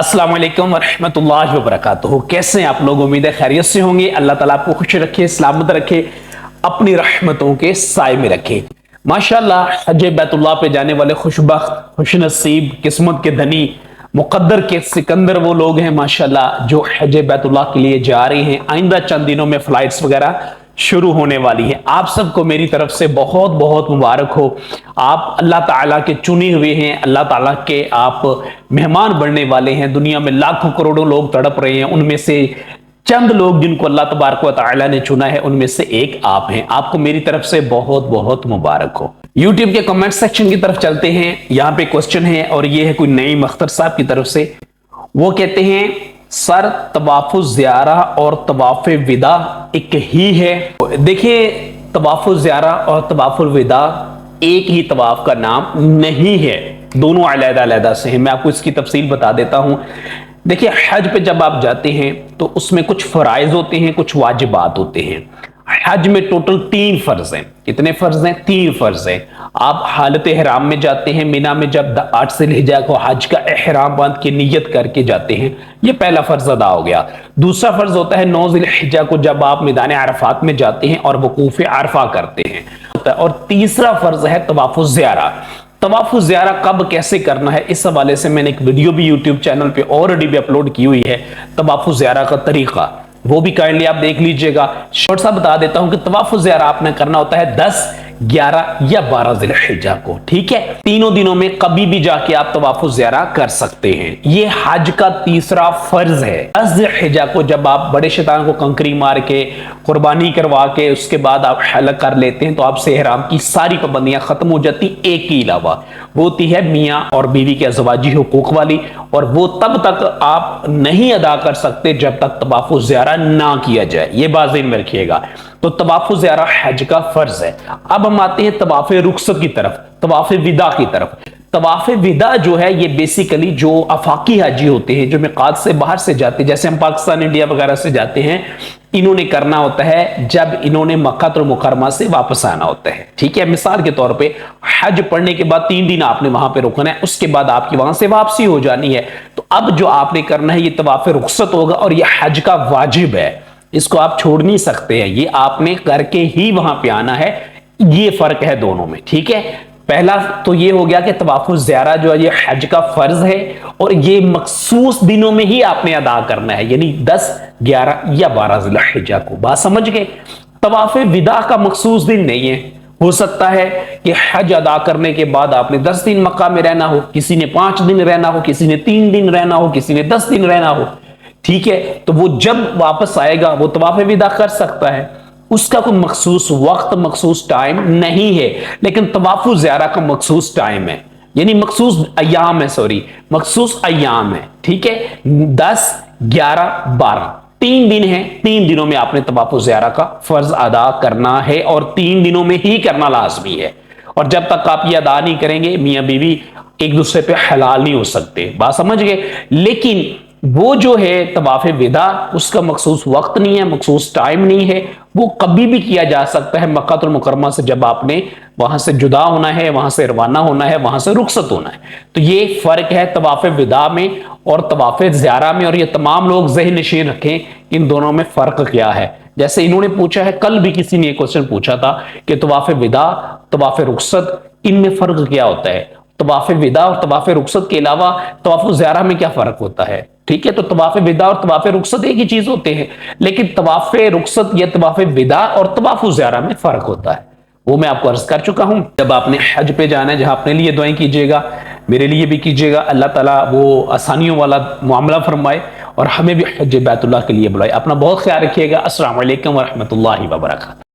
अस्सलाम वालेकुम वरहमतुल्लाहि वबरकातुहू। कैसे हैं आप लोग? उम्मीद है खैरियत से होंगे। अल्लाह ताला आपको खुश रखे, सलामत रखे, अपनी रहमतों के साए में रखे। माशाअल्लाह, हज बैतुल्लाह पे जाने वाले खुशबख्त, खुशनसीब, किस्मत के धनी, मुकद्दर के सिकंदर वो लोग हैं माशाअल्लाह जो हज बैतुल्लाह के लिए जा रहे हैं। आइंदा चंद दिनों में फ्लाइट्स वगैरह शुरू होने वाली है। आप सबको मेरी तरफ से बहुत बहुत मुबारक हो। आप अल्लाह ताला के चुने हुए हैं, अल्लाह ताला के आप मेहमान बनने वाले हैं। दुनिया में लाखों करोड़ों लोग तड़प रहे हैं, उनमें से चंद लोग जिनको अल्लाह तबारक व तआला ने चुना है, उनमें से एक आप हैं। आपको मेरी तरफ से बहुत बहुत मुबारक हो। यूट्यूब के कमेंट सेक्शन की तरफ चलते हैं। यहाँ पे क्वेश्चन है और ये है कोई नईम अख्तर साहब की तरफ से। वो कहते हैं, सर तवाफुल ज़ियारा और तवाफ़े विदा एक ही है? देखिए, तवाफुल ज़ियारा और तवाफुल विदा एक ही तवाफ का नाम नहीं है, दोनों अलग-अलग से हैं। मैं आपको इसकी तफसील बता देता हूं। देखिए, हज पे जब आप जाते हैं तो उसमें कुछ फराइज होते हैं, कुछ वाजिबात होते हैं। हज में टोटल 3 फर्ज हैं। कितने फर्ज हैं? 3 फर्ज हैं। आप हालत एहराम में जाते हैं, मिना में जब 8 ज़िलहिज्जा को हज का एहराम बांध के नियत करके जाते हैं, ये पहला फर्ज अदा हो गया। दूसरा फर्ज होता है 9 ज़िलहिज्जा को जब आप मैदान अरफात में जाते हैं और वकूफ़ अरफा करते हैं। और तीसरा फर्ज है तवाफुल ज़ियारा। तवाफुल ज़ियारा कब कैसे करना है, इस हवाले से मैंने एक वीडियो भी यूट्यूब चैनल पे ऑलरेडी भी अपलोड की हुई है। तवाफुल ज़ियारा का तरीका वो भी काइंडली आप देख लीजिएगा। शॉर्ट सा बता देता हूं कि तवाफुल ज़ियारा आपने करना होता है 10, 11 या 12 ज़िलहिज्जा को। ठीक है, तीनों दिनों में कभी भी जाके आप तवाफुल ज़ियारा कर सकते हैं। ये हज का तीसरा फर्ज है। 10 ज़िलहिज्जा को जब आप बड़े शैतान को कंकरी मार के कुर्बानी करवा के उसके बाद आप हलक कर लेते हैं तो आपसे एहराम की सारी पाबंदियां खत्म हो जाती। एक के अलावा वो होती है मियाँ और बीवी के अज़वाजी हुकूक वाली, और वो तब तक आप नहीं अदा कर सकते जब तक तवाफुल ज़ियारा ना किया जाए। ये बात ज़हन में रखिएगा। तो तवाफुल ज़ियारा हज का फर्ज है। अब हम आते हैं तवाफ़े रुखसत की तरफ, तवाफ़े विदा की तरफ। तवाफ़े विदा जो है ये बेसिकली जो अफाकी हाजी होते हैं, जो मिक़ात से बाहर से जाते हैं, जैसे हम पाकिस्तान, इंडिया वगैरह से जाते हैं, इन्होंने करना होता है जब इन्होंने मक्का मुकरमा से वापस आना होता है। ठीक है, मिसाल के तौर पे हज पढ़ने के बाद 3 दिन आपने वहां पे रुकना है, उसके बाद आपकी वहां से वापसी हो जानी है। तो अब जो आपने करना है ये तवाफ़े रुखसत होगा और ये हज का वाजिब है, इसको आप छोड़ नहीं सकते हैं, ये आपने करके ही वहां पे आना है। ये फर्क है दोनों में। ठीक है, पहला तो ये हो गया कि तवाफुल ज़ियारा जो है ये हज का फर्ज है और ये मखसूस दिनों में ही आपने अदा करना है, यानी 10, 11 या 12 ज़िलहिज्जा को। बात समझ गए? तवाफ़े विदा का मखसूस दिन नहीं है। हो सकता है कि हज अदा करने के बाद आपने 10 दिन मक्का में रहना हो, किसी ने 5 दिन रहना हो, किसी ने 3 दिन रहना हो, किसी ने 10 दिन रहना हो। ठीक है, तो वो जब वापस आएगा वो तवाफ़े विदा कर सकता है। उसका कोई मखसूस वक्त, मखसूस टाइम नहीं है, लेकिन तवाफुल ज़ियारा का मखसूस टाइम है, यानी मखसूस अय्याम है, सॉरी मखसूस अय्याम है। ठीक है, 10, 11, 12 3 दिन है। 3 दिनों में आपने तवाफुल ज़ियारा का फर्ज अदा करना है और 3 दिनों में ही करना लाजमी है। और जब तक आप ये अदा नहीं करेंगे, मियाँ बीवी एक दूसरे पे हलाल नहीं हो सकते। बात समझ गए? लेकिन वो जो है तवाफ़े विदा, उसका मखसूस वक्त नहीं है, मखसूस टाइम नहीं है, वो कभी भी किया जा सकता है मक्का मुकरमा से जब आपने वहां से जुदा होना है, वहां से रवाना होना है, वहां से रुखसत होना है। तो ये फर्क है तवाफ़े विदा में और तवाफ़े ज़ियारा में। और ये तमाम लोग ज़हन नशीन रखें इन दोनों में फर्क क्या है। जैसे इन्होंने पूछा है, कल भी किसी ने क्वेश्चन पूछा था कि तवाफ़े विदा, तवाफ़े रुखसत, इनमें फर्क क्या होता है? तवाफ़े विदा और तवाफ़े रुखसत के अलावा तवाफ़ुल ज़ियारा में क्या फर्क होता है? ठीक है, तो तवाफ़े विदा और तवाफ़े रुखसत एक ही चीज होते हैं, लेकिन तवाफ़े रुखसत या तवाफ़े विदा और तवाफ़ुल ज़ियारा में फर्क होता है। वो मैं आपको अर्ज कर चुका हूं। जब आपने हज पे जाना है, जहां अपने लिए दुआएं कीजिएगा, मेरे लिए भी कीजिएगा। अल्लाह ताला वो आसानियों वाला मामला फरमाए और हमें भी हज बैतुल्लाह के लिए बुलाए। अपना बहुत ख्याल रखिएगा। अस्सलाम वालेकुम वरहमतुल्लाहि वबरकातुहू।